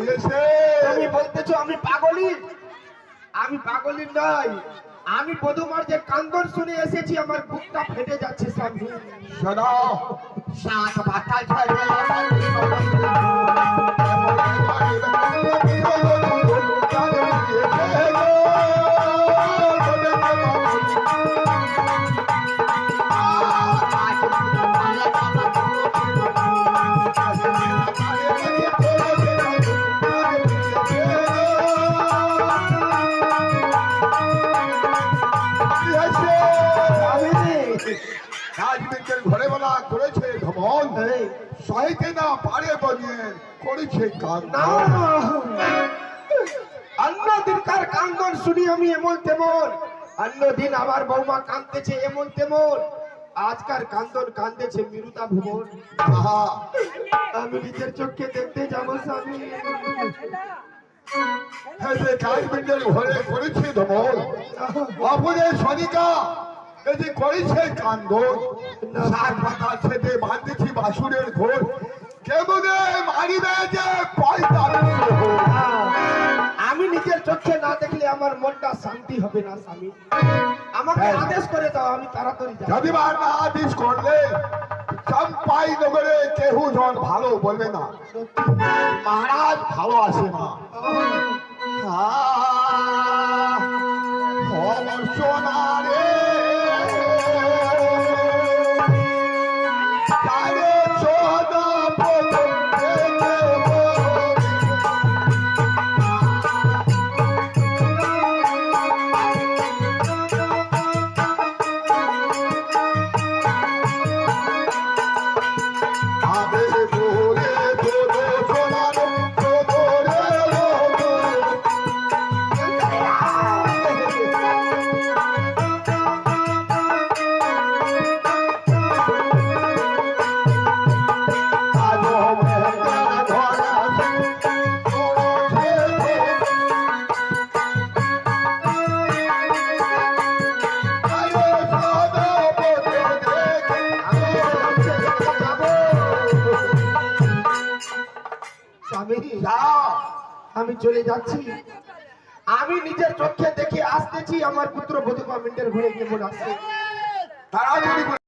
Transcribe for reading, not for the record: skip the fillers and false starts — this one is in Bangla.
হয়েছে? তুমি বলতেছো আমি পাগলি? আমি পাগলি নই, আমি বধুমার যে কান্দন শুনে এসেছি, আমার বুকটা ফেটে যাচ্ছে স্বামী। শোনো, সাত মাথায় ঝাড়বে ঘরে বলা করেছে ভ্রমণ সহিতে না পারে বলিয়ে করেছে অন্যদিনকার কান্দন শুনি আমি এমন তেমন, অন্যদিন আমার বৌমা কাঁদতেছে এমন তেমন, আজকার কান্দন কাঁদতেছে মিরুতা ভুবন। আমি নিজের চোখে দেখতে যাবো স্বামী। ঘরে করেছে ধমল অপরের সনিকা এটি করেছে কান্দন, সাত পাতা ছেদে বাঁধেছি বাসুরের ঘোর, কেমনে মারিবে যে পয়সা। আমি নিজের চোখে না দেখলে আমার মনটা শান্তি হবে না স্বামী, আমাকে আদেশ করে দাও, আমি তাড়াতাড়ি যাব। যদি না আদেশ করলে চম্পাই নগরে কেহু জন ভালো বলবে না, মহারাজ ভালো আসে না। সোনারে আমি চলে যাচ্ছি, আমি নিজের চোখে দেখে আসতেছি আমার পুত্র বধূ মিন্টের ঘুরে কেমন আসছে। তারা